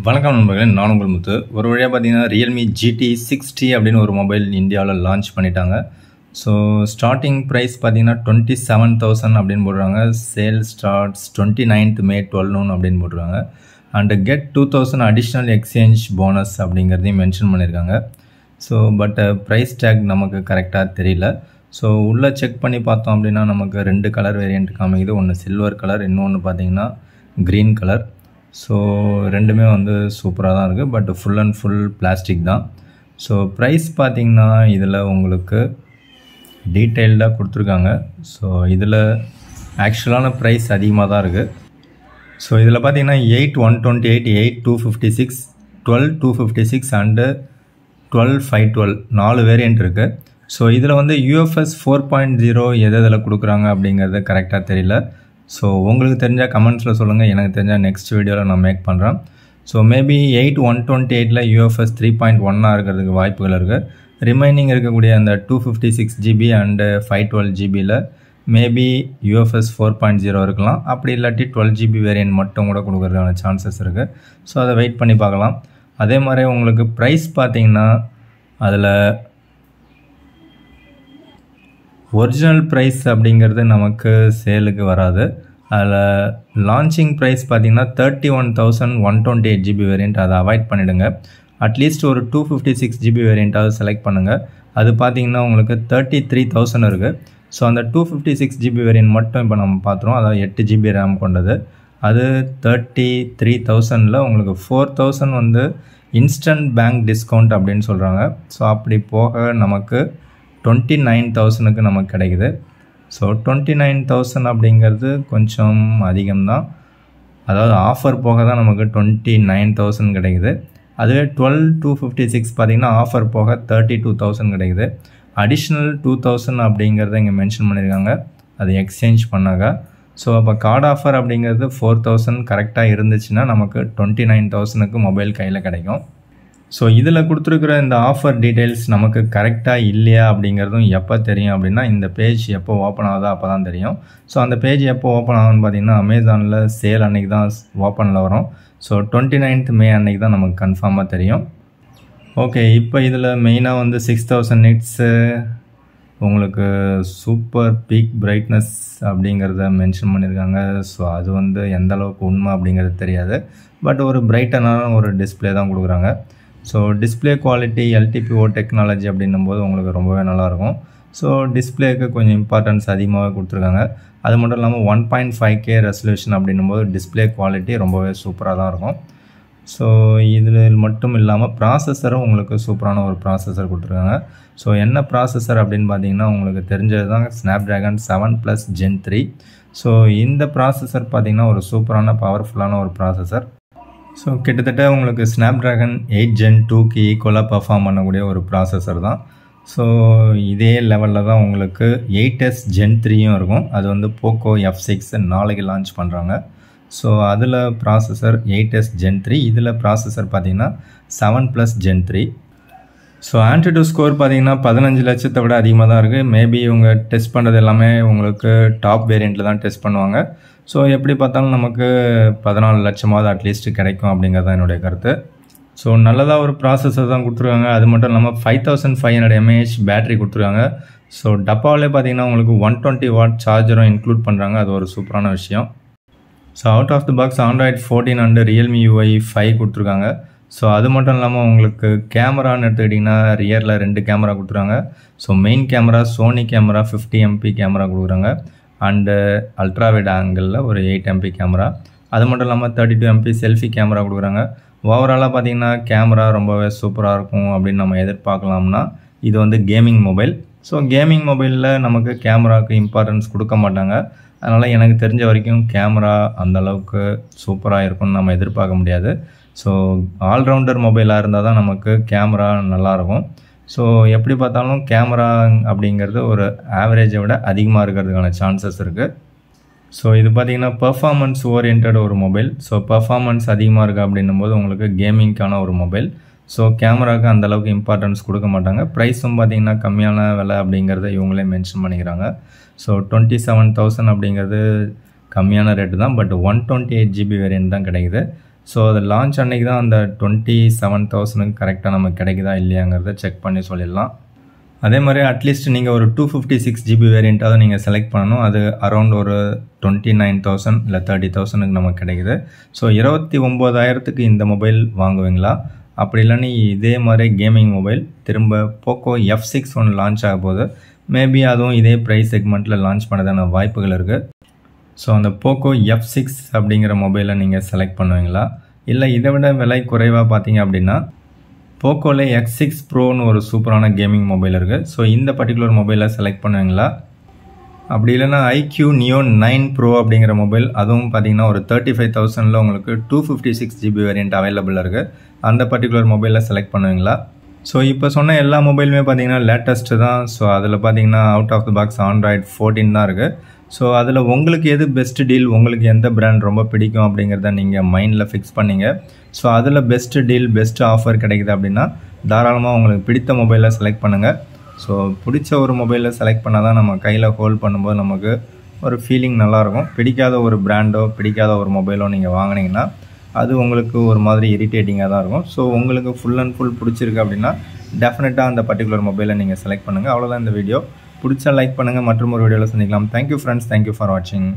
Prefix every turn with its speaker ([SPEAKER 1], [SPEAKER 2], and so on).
[SPEAKER 1] வணக்கம் நண்பர்களே, நான் உங்கள் முத்து. ஒரு வழியாக பார்த்தீங்கன்னா ரியல்மி GT60 அப்படின்னு ஒரு மொபைல் இந்தியாவில் லான்ச் பண்ணிட்டாங்க. ஸோ ஸ்டார்டிங் ப்ரைஸ் பார்த்தீங்கன்னா 27,000 அப்படின்னு போடுறாங்க. Sale starts 29th May 12 noon அப்படின்னு போடுறாங்க. And get 2,000 additional exchange bonus அப்படிங்கிறதையும் மென்ஷன் பண்ணியிருக்காங்க. ஸோ பட் ப்ரைஸ் டேக் நமக்கு கரெக்டாக தெரியல. ஸோ உள்ளே செக் பண்ணி பார்த்தோம் அப்படின்னா நமக்கு 2 கலர் வேரியண்ட் காமிக்குது. ஒன்று சில்வர் கலர், இன்னொன்று பார்த்தீங்கன்னா க்ரீன் கலர். ஸோ ரெண்டுமே சூப்பராக தான் இருக்குது. But full and full plastic தான். ஸோ ப்ரைஸ் பார்த்திங்கன்னா இதில் உங்களுக்கு டீட்டெயில்டாக கொடுத்துருக்காங்க. ஸோ இதில் ஆக்சுவலான ப்ரைஸ் அதிகமாக தான் இருக்குது. ஸோ இதில் பார்த்திங்கன்னா 8,128, 8,256, 12,256 அண்டு 12,512 4 வேரியண்ட் இருக்குது. ஸோ இதில் UFS 4.0 எதில் கொடுக்குறாங்க அப்படிங்கிறது கரெக்டாக தெரியல. ஸோ உங்களுக்கு தெரிஞ்சால் கமெண்ட்ஸில் சொல்லுங்கள். எனக்கு தெரிஞ்சால் நெக்ஸ்ட் வீடியோவில் நான் மேக் பண்ணுறேன். ஸோ மேபி 8,128ல் UFS 3.1 இருக்கிறதுக்கு வாய்ப்புகள் இருக்குது. ரிமைனிங் இருக்கக்கூடிய அந்த 256 GB அண்டு 512 GBயில் மேபி UFS 4.0 இருக்கலாம். அப்படி இல்லாட்டி 12 GB வேரியன்ட் மட்டும் கூட கொடுக்குறதுக்கான சான்சஸ் இருக்குது. ஸோ அதை வெயிட் பண்ணி பார்க்கலாம். அதே மாதிரி உங்களுக்கு ப்ரைஸ் பார்த்திங்கன்னா அதில் ஒரிஜினல் ப்ரைஸ் அப்படிங்கிறது நமக்கு சேலுக்கு வராது. அதில் லான்ச்சிங் ப்ரைஸ் பார்த்திங்கன்னா 31,128 GB வேரியண்ட். அதை அவாய்ட் பண்ணிவிடுங்க. அட்லீஸ்ட் ஒரு 256 GB வேரியண்ட்டாவது செலக்ட் பண்ணுங்கள். அது பார்த்திங்கன்னா உங்களுக்கு 33,000 இருக்குது. ஸோ அந்த 256 GB வேரியண்ட் மட்டும் இப்போ நம்ம பார்த்துருவோம். அதாவது 8 GB ரேம் கொண்டது. அது 33,000ல் உங்களுக்கு 4,000 இன்ஸ்டன்ட் பேங்க் டிஸ்கவுண்ட் அப்படின்னு சொல்கிறாங்க. ஸோ அப்படி போக நமக்கு 29,000க்கு நமக்கு கிடைக்குது. ஸோ 29,000 அப்படிங்கிறது கொஞ்சம் அதிகம்தான். அதாவது ஆஃபர் போக தான் நமக்கு 29,000 கிடைக்குது. அதுவே 12,256 பார்த்திங்கன்னா ஆஃபர் போக 32,000 கிடைக்குது. அடிஷ்னல் 2,000 அப்படிங்கிறத இங்கே மென்ஷன் பண்ணியிருக்காங்க. அது எக்ஸ்சேஞ்ச் பண்ணாங்க. ஸோ அப்போ கார்டு ஆஃபர் அப்படிங்கிறது 4,000 கரெக்டாக இருந்துச்சுன்னா நமக்கு 29,000க்கு மொபைல் கையில் கிடைக்கும். ஸோ இதில் கொடுத்துருக்குற இந்த ஆஃபர் டீட்டெயில்ஸ் நமக்கு கரெக்டாக இல்லையா அப்படிங்கிறதும் எப்போ தெரியும் அப்படின்னா இந்த பேஜ் எப்போ ஓப்பன் ஆகுதோ அப்போ தான் தெரியும். ஸோ அந்த பேஜ் எப்போ ஓப்பன் ஆகுதுன்னு பார்த்திங்கன்னா அமேசானில் சேல் அன்றைக்கி தான் ஓப்பனில் வரும். ஸோ 29th May அன்றைக்கி தான் நமக்கு கன்ஃபார்மாக தெரியும். ஓகே, இப்போ இதில் மெயினாக 6,000 nits உங்களுக்கு சூப்பர் பீக் பிரைட்னஸ் அப்படிங்கிறத மென்ஷன் பண்ணியிருக்காங்க. ஸோ அது எந்த அளவுக்கு உண்மை அப்படிங்கிறது தெரியாது. பட் ஒரு பிரைட்டனான ஒரு டிஸ்பிளே தான் கொடுக்குறாங்க. So display quality LTPO technology அப்படின்னும் போது உங்களுக்கு ரொம்பவே நல்லாயிருக்கும். ஸோ டிஸ்பிளேக்கு கொஞ்சம் இம்பார்ட்டன்ஸ் அதிகமாகவே கொடுத்துருக்காங்க. அது மட்டும் இல்லாமல் 1.5K ரெசல்யூஷன் அப்படின்னும் போது டிஸ்பிளே குவாலிட்டி ரொம்பவே சூப்பராக தான் இருக்கும். ஸோ இதில் மட்டும் இல்லாமல் ப்ராசஸரும் உங்களுக்கு சூப்பரான ஒரு ப்ராசஸர் கொடுத்துருக்காங்க. ஸோ என்ன ப்ராசஸர் அப்படின்னு பார்த்தீங்கன்னா உங்களுக்கு தெரிஞ்சது தான் Snapdragon 7+ Gen 3. ஸோ இந்த ப்ராசஸர் பார்த்திங்கன்னா ஒரு சூப்பரான பவர்ஃபுல்லான ஒரு ப்ராசஸர். ஸோ கிட்டத்தட்ட உங்களுக்கு Snapdragon 8 Gen 2க்கு ஈக்குவலாக பர்ஃபார்ம் பண்ணக்கூடிய ஒரு ப்ராசஸர் தான். ஸோ இதே லெவலில் தான் உங்களுக்கு 8s Gen 3யும் இருக்கும். அது போக்கோ F6 நாளைக்கு லான்ச் பண்ணுறாங்க. ஸோ அதில் ப்ராசஸர் 8s Gen 3, இதில் ப்ராசஸர் பார்த்திங்கன்னா 7+ Gen 3. ஸோ ஆண்ட்ராய்டு ஸ்கோர் பார்த்திங்கன்னா 15 லட்சத்தை விட அதிகமாக தான் இருக்குது. மேபி இவங்க டெஸ்ட் பண்ணுறது எல்லாமே உங்களுக்கு டாப் வேரியண்ட்டில் தான் டெஸ்ட் பண்ணுவாங்க. ஸோ எப்படி பார்த்தாலும் நமக்கு 14 லட்சமாவது அட்லீஸ்ட் கிடைக்கும் அப்படிங்கிறது தான் என்னுடைய கருத்து. ஸோ நல்லதாக ஒரு ப்ராசஸர் தான் கொடுத்துருக்காங்க. அது மட்டும் இல்லாமல் 5500 mAh பேட்டரி கொடுத்துருக்காங்க. ஸோ டப்பாவிலே பார்த்திங்கன்னா உங்களுக்கு 120 watt சார்ஜரும் இன்க்ளூட் பண்ணுறாங்க. அது ஒரு சூப்பரான விஷயம். So out of the box Android 14 and Realme UI 5 கொடுத்துருக்காங்க. ஸோ அது மட்டும் இல்லாமல் உங்களுக்கு கேமரான்னு எடுத்துக்கிட்டிங்கன்னா ரியரில் 2 கேமரா கொடுத்துருக்காங்க. So main camera Sony camera 50 MP camera கொடுக்குறாங்க. அண்டு அல்ட்ராவைட் ஆங்கிளில் ஒரு 8 MP கேமரா. அது மட்டும் இல்லாமல் 32 MP செல்ஃபி கேமரா கொடுக்குறாங்க. ஓவராலாக பார்த்திங்கன்னா கேமரா ரொம்பவே சூப்பராக இருக்கும் அப்படின்னு நம்ம எதிர்பார்க்கலாம்னா இது கேமிங் மொபைல். ஸோ கேமிங் மொபைலில் நமக்கு கேமராவுக்கு இம்பார்ட்டன்ஸ் கொடுக்க மாட்டாங்க. அதனால் எனக்கு தெரிஞ்ச வரைக்கும் கேமரா அந்தளவுக்கு சூப்பராக இருக்கும்னு நம்ம எதிர்பார்க்க முடியாது. ஸோ ஆல்ரவுண்டர் மொபைலாக இருந்தால் தான் நமக்கு கேமரா நல்லாயிருக்கும். ஸோ எப்படி பார்த்தாலும் கேமரா அப்படிங்கிறது ஒரு ஆவரேஜை விட அதிகமாக இருக்கிறதுக்கான சான்சஸ் இருக்குது. ஸோ இது பார்த்திங்கன்னா பர்ஃபார்மன்ஸ் ஓரியன்ட் ஒரு மொபைல். ஸோ பர்ஃபார்மன்ஸ் அதிகமாக இருக்குது அப்படின்னும் போது உங்களுக்கு கேமிங்க்கான ஒரு மொபைல். ஸோ கேமராவுக்கு அந்தளவுக்கு இம்பார்ட்டன்ஸ் கொடுக்க மாட்டாங்க. ப்ரைஸும் பார்த்திங்கன்னா கம்மியான விலை அப்படிங்கிறத இவங்களே மென்ஷன் பண்ணிக்கிறாங்க. ஸோ 27,000 அப்படிங்கிறது கம்மியான ரேட்டு தான். பட் 128 GB வேரியன்ட் தான் கிடைக்குது. ஸோ அது லான்ச் அன்றைக்கி தான் அந்த 27,000 கரெக்டாக நமக்கு கிடைக்குதா இல்லையாங்கிறத செக் பண்ணி சொல்லிடலாம். அதே மாதிரி அட்லீஸ்ட் நீங்கள் ஒரு 256 GB வேரியண்ட்டாவது நீங்கள் செலக்ட் பண்ணணும். அது அரௌண்ட் ஒரு 29,000 இல்லை 30,000 நமக்கு கிடைக்குது. ஸோ 29,000 இந்த மொபைல் வாங்குவீங்களா? அப்படி இல்லைன்னு இதே மாதிரி கேமிங் மொபைல் திரும்ப போக்கோ F6 ஒன்று லான்ச் ஆக போகுது. மேபி அதுவும் இதே ப்ரைஸ் செக்மெண்ட்டில் லான்ச் பண்ணதான வாய்ப்புகள் இருக்குது. ஸோ அந்த போக்கோ F6 அப்படிங்கிற மொபைலை நீங்கள் செலக்ட் பண்ணுவீங்களா? இல்லை இதை விட விலை குறைவாக பார்த்தீங்க அப்படின்னா போக்கோவில் X6 ப்ரோன்னு ஒரு சூப்பரான கேமிங் மொபைல் இருக்குது. ஸோ இந்த பர்டிகுலர் மொபைலை செலக்ட் பண்ணுவீங்களா? அப்படி இல்லைன்னா IQ Neo 9 Pro அப்படிங்கிற மொபைல், அதுவும் பார்த்தீங்கன்னா ஒரு 35,000 உங்களுக்கு 256 GB வேரியண்ட் அவைலபிள் இருக்குது. அந்த பர்டிகுலர் மொபைலில் செலக்ட் பண்ணுவீங்களா? ஸோ இப்போ சொன்ன எல்லா மொபைலுமே பார்த்தீங்கன்னா லேட்டஸ்ட்டு தான். ஸோ அதில் பார்த்தீங்கன்னா out of the box Android 14 தான் இருக்குது. ஸோ அதில் உங்களுக்கு எது பெஸ்ட் டீல், உங்களுக்கு எந்த பிராண்ட் ரொம்ப பிடிக்கும் அப்படிங்கிறத நீங்கள் மைண்டில் ஃபிக்ஸ் பண்ணிங்க. ஸோ அதில் பெஸ்ட் டீல், பெஸ்ட் ஆஃபர் கிடைக்குது அப்படின்னா தாராளமாக உங்களுக்கு பிடித்த மொபைலை செலக்ட் பண்ணுங்கள். ஸோ பிடிச்ச ஒரு மொபைலில் செலக்ட் பண்ணால் தான் நம்ம கையில் ஹோல்ட் பண்ணும்போது நமக்கு ஒரு ஃபீலிங் நல்லாயிருக்கும். பிடிக்காத ஒரு பிராண்டோ பிடிக்காத ஒரு மொபைலோ நீங்கள் வாங்கினீங்கன்னா அது உங்களுக்கு ஒரு மாதிரி இரிட்டேட்டிங்காக தான் இருக்கும். ஸோ உங்களுக்கு ஃபுல் அண்ட் ஃபுல் பிடிச்சிருக்கு அப்படின்னா டெஃபினட்டாக அந்த பர்டிகுலர் மொபைலை நீங்கள் செலக்ட் பண்ணுங்கள். அவ்வளோதான் இந்த வீடியோ. பிடிச்சா லைக் பண்ணுங்கள். மற்றும் ஒரு வீடியோவில் சந்திக்கலாம். Thank you friends. தேங்க்யூ ஃபார் வாட்சிங்.